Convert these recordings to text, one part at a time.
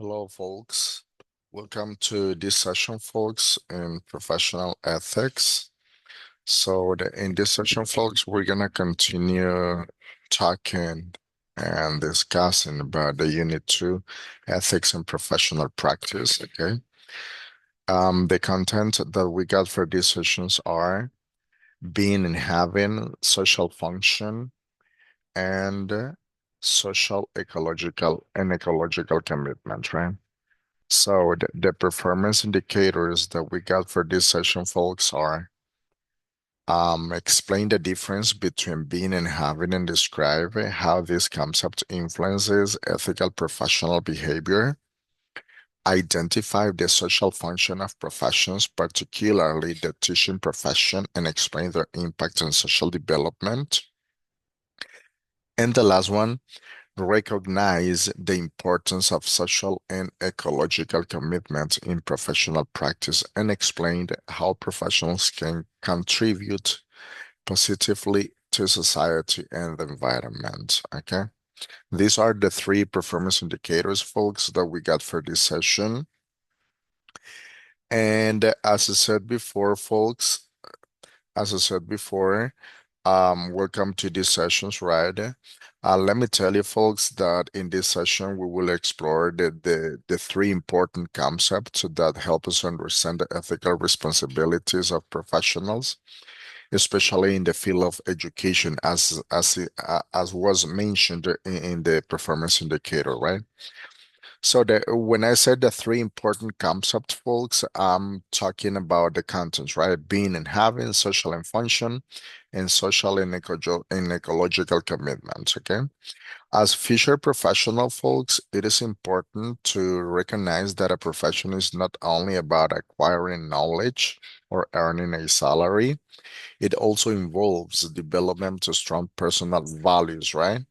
Hello, folks. Welcome to this session, folks, in professional ethics. In this session, folks, we're gonna continue talking and discussing about the Unit 2, Ethics and Professional Practice, okay? The content that we got for these sessions are being and having social function and social, ecological commitment, right? So the performance indicators that we got for this session, folks, are explain the difference between being and having and describe how this concept influences ethical professional behavior. Identify the social function of professions, particularly the teaching profession, and explain their impact on social development. And the last one, recognize the importance of social and ecological commitment in professional practice and explain how professionals can contribute positively to society and the environment. Okay. These are the three performance indicators, folks, that we got for this session. And as I said before, folks, as I said before, welcome to these sessions, right? Let me tell you, folks, that in this session we will explore the three important concepts that help us understand the ethical responsibilities of professionals, especially in the field of education, as was mentioned in the performance indicator, right? When I said the three important concepts, folks, I'm talking about the contents, right? Being and having, social and function, and social and ecological commitments, okay? As future professional folks, it is important to recognize that a profession is not only about acquiring knowledge or earning a salary, it also involves development to strong personal values, right?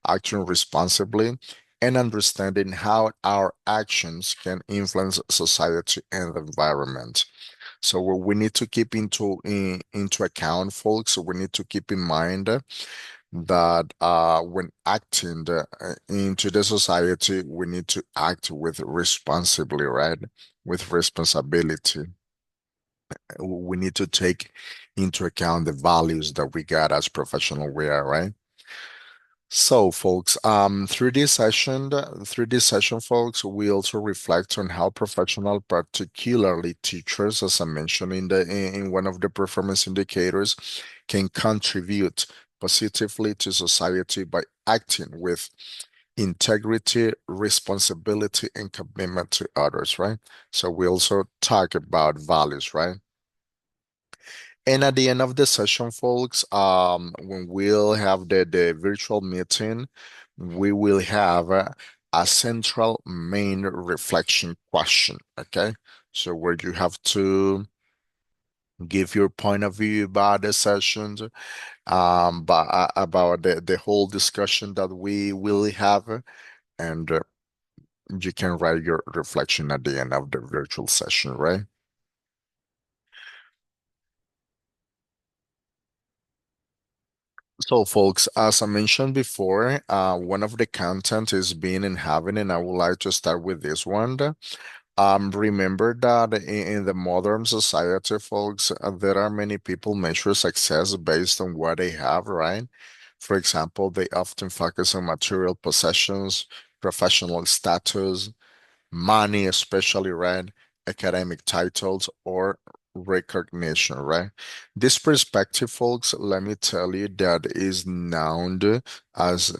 Acting responsibly and understanding how our actions can influence society and the environment. So what we need to keep into account, folks. We need to keep in mind that when acting into the society, we need to act with responsibly, right? With responsibility. We need to take into account the values that we got as professional we are, right? So, folks, through this session, folks, we also reflect on how professional, particularly teachers, as I mentioned in one of the performance indicators, can contribute positively to society by acting with integrity, responsibility, and commitment to others, right? So we also talk about values, right? And at the end of the session, folks, when we'll have the virtual meeting, we will have a central main reflection question. Okay. So where you have to give your point of view about the sessions, about the whole discussion that we will have, and you can write your reflection at the end of the virtual session, right? So, folks, as I mentioned before, one of the content is being in heaven, and I would like to start with this one. Remember that in the modern society, folks, there are many people measure success based on what they have, right? For example, they often focus on material possessions, professional status, money, especially, right? Academic titles or recognition, right? This perspective, folks, let me tell you that is known as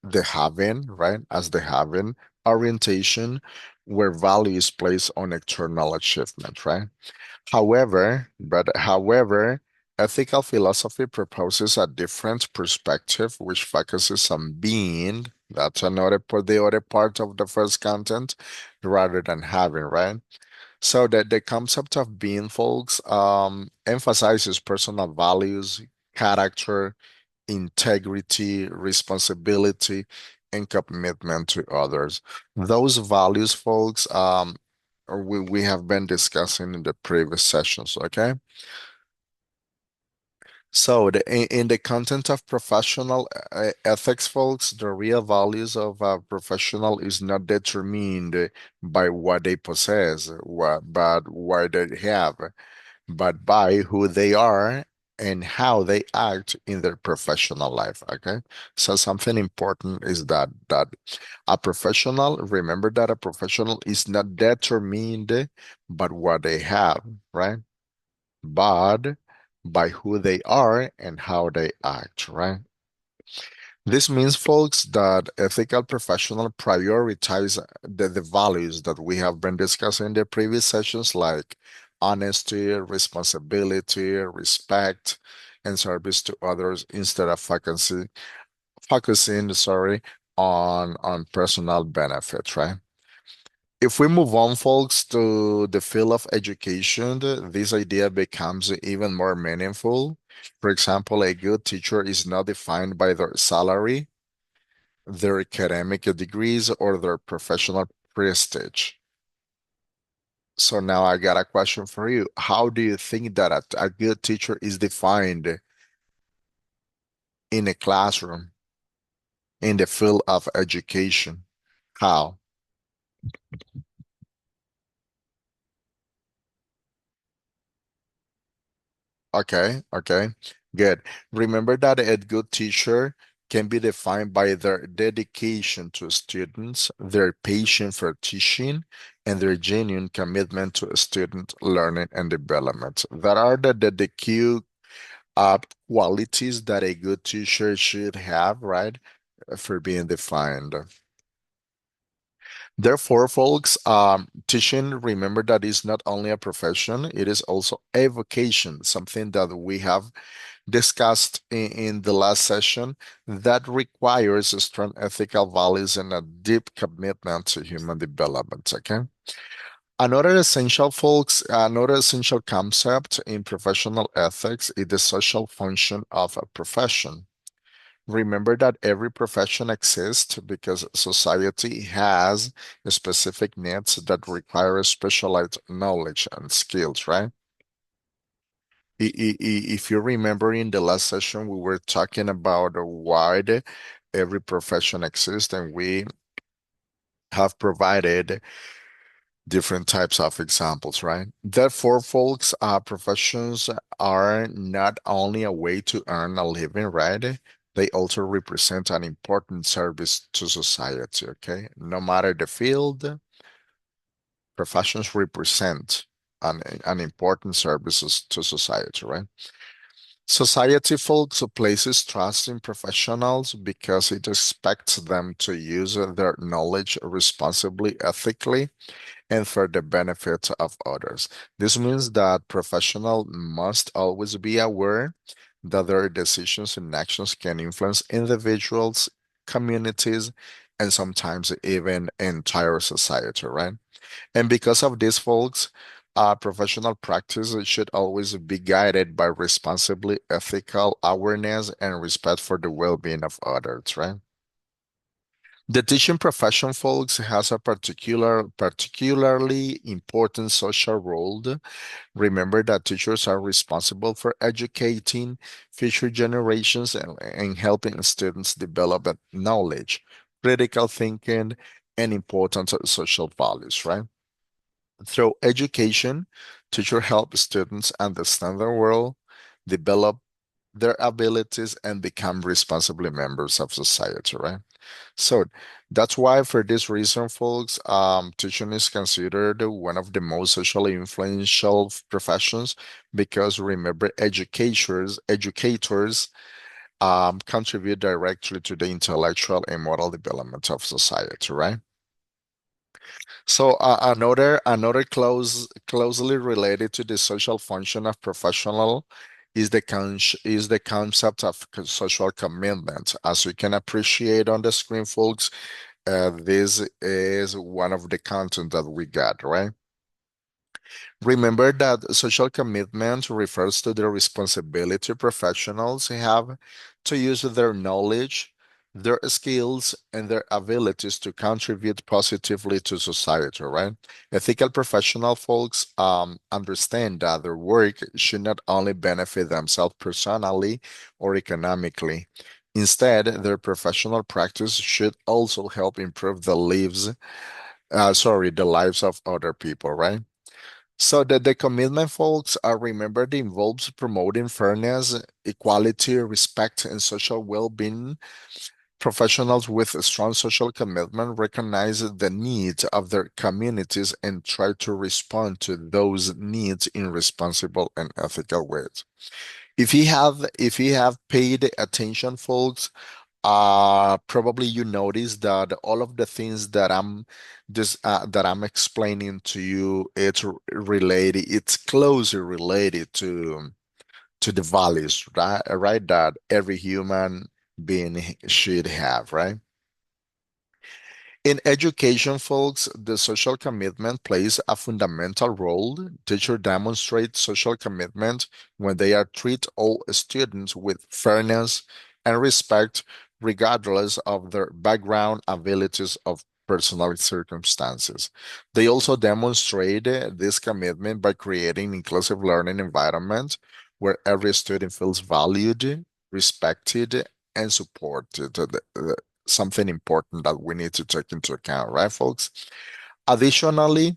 the having, right? As the having orientation, where value is placed on external achievement, right? However, ethical philosophy proposes a different perspective which focuses on being, that's the other part of the first content, rather than having, right? So that the concept of being, folks, emphasizes personal values, character, integrity, responsibility, and commitment to others. Those values, folks, we have been discussing in the previous sessions, okay? So, in the content of professional ethics, folks, the real values of a professional is not determined by what they possess, but what they have, but by who they are and how they act in their professional life. Okay, so something important is that a professional. Remember that a professional is not determined but what they have, right? But by who they are and how they act, right? This means, folks, that ethical professionals prioritize the values that we have been discussing in the previous sessions, like honesty, responsibility, respect, and service to others instead of focusing, sorry, on personal benefits, right? If we move on, folks, to the field of education, this idea becomes even more meaningful. For example, a good teacher is not defined by their salary, their academic degrees, or their professional prestige. So now I got a question for you. How do you think that a good teacher is defined in a classroom in the field of education? How? Okay, okay, good. Remember that a good teacher can be defined by their dedication to students, their passion for teaching, and their genuine commitment to student learning and development. That are the key uh, qualities that a good teacher should have, right, for being defined. Therefore, folks, teaching, remember that is not only a profession, it is also a vocation, something that we have discussed in the last session that requires a strong ethical values and a deep commitment to human development. Okay. Another essential concept in professional ethics is the social function of a profession. Remember that every profession exists because society has specific needs that require specialized knowledge and skills, right? If you remember in the last session, we were talking about why every profession exists, and we have provided different types of examples, right? Therefore, folks, professions are not only a way to earn a living, right? They also represent an important service to society, okay? No matter the field, professions represent an important services to society, right? Society folks places trust in professionals because it expects them to use their knowledge responsibly, ethically, and for the benefit of others. This means that professionals must always be aware that their decisions and actions can influence individuals, communities, and sometimes even entire society, right? And because of this, folks, professional practice should always be guided by responsibly ethical awareness and respect for the well-being of others, right? The teaching profession, folks, has a particularly important social role. Remember that teachers are responsible for educating future generations and helping students develop knowledge, critical thinking, and important social values, right? Through education, teachers help students understand their world, develop their abilities, and become responsible members of society, right? So that's why, for this reason, folks, teaching is considered one of the most socially influential professions because remember, educators contribute directly to the intellectual and moral development of society, right? So another closely related to the social function of professional is the concept of social commitment. As you can appreciate on the screen, folks, this is one of the content that we got, right? Remember that social commitment refers to the responsibility professionals have to use their knowledge, their skills, and their abilities to contribute positively to society, right? Ethical professional folks understand that their work should not only benefit themselves personally or economically. Instead, their professional practice should also help improve the lives of other people, right? So the commitment, folks, are remembered involves promoting fairness, equality, respect, and social well-being. Professionals with a strong social commitment recognize the needs of their communities and try to respond to those needs in responsible and ethical ways. If you have paid attention, folks, probably you notice that all of the things that I'm explaining to you, it's closely related to the values, right, that every human being should have, right? In education, folks, the social commitment plays a fundamental role. Teachers demonstrate social commitment when they are treat all students with fairness and respect, regardless of their background, abilities, of personal circumstances. They also demonstrate this commitment by creating inclusive learning environment where every student feels valued, respected, and supported. Something important that we need to take into account, right, folks? Additionally,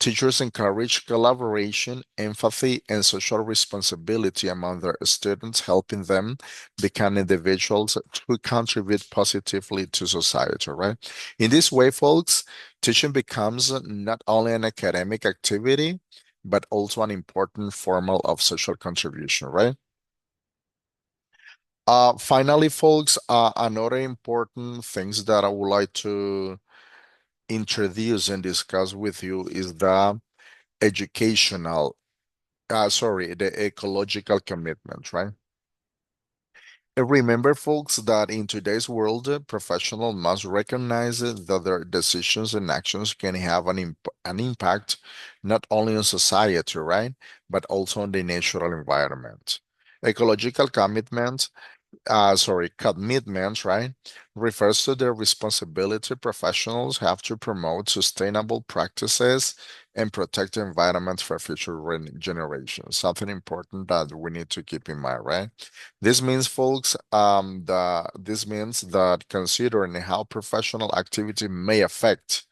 teachers encourage collaboration, empathy, and social responsibility among their students, helping them become individuals who contribute positively to society, right? In this way, folks, teaching becomes not only an academic activity, but also an important form of social contribution, right? Finally, folks, another important things that I would like to introduce and discuss with you is the the ecological commitment, right? And remember, folks, that in today's world, professionals must recognize that their decisions and actions can have an impact not only on society, right, but also on the natural environment. Ecological commitments, right, refers to the responsibility professionals have to promote sustainable practices and protect the environment for future generations. Something important that we need to keep in mind, right? This means, folks, this means that considering how professional activity may affect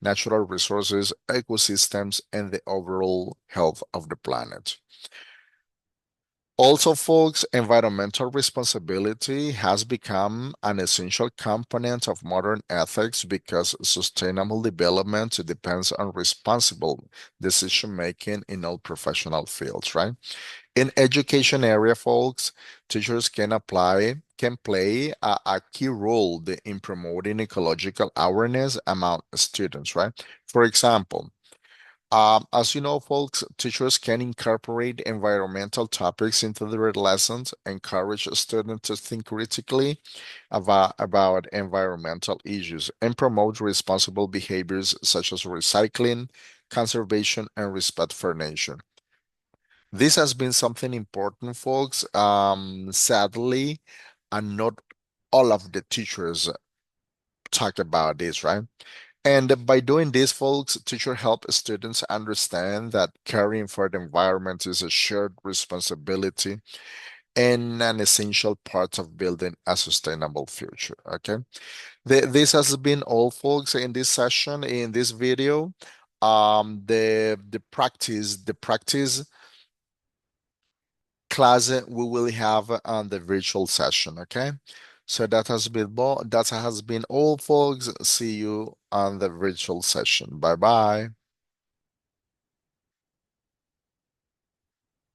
natural resources, ecosystems, and the overall health of the planet. Also, folks, environmental responsibility has become an essential component of modern ethics because sustainable development depends on responsible decision making in all professional fields, right? In education area, folks, teachers can play a key role in promoting ecological awareness among students, right? For example, as you know, folks, teachers can incorporate environmental topics into their lessons, encourage students to think critically about environmental issues, and promote responsible behaviors such as recycling, conservation, and respect for nature. This has been something important, folks. Sadly, and not all of the teachers talk about this, right? And by doing this, folks, teacher help students understand that caring for the environment is a shared responsibility and an essential part of building a sustainable future. Okay, this has been all, folks, in this session, in this video. The practice class we will have on the virtual session. Okay, so that has been all, folks. See you on the virtual session. Bye bye.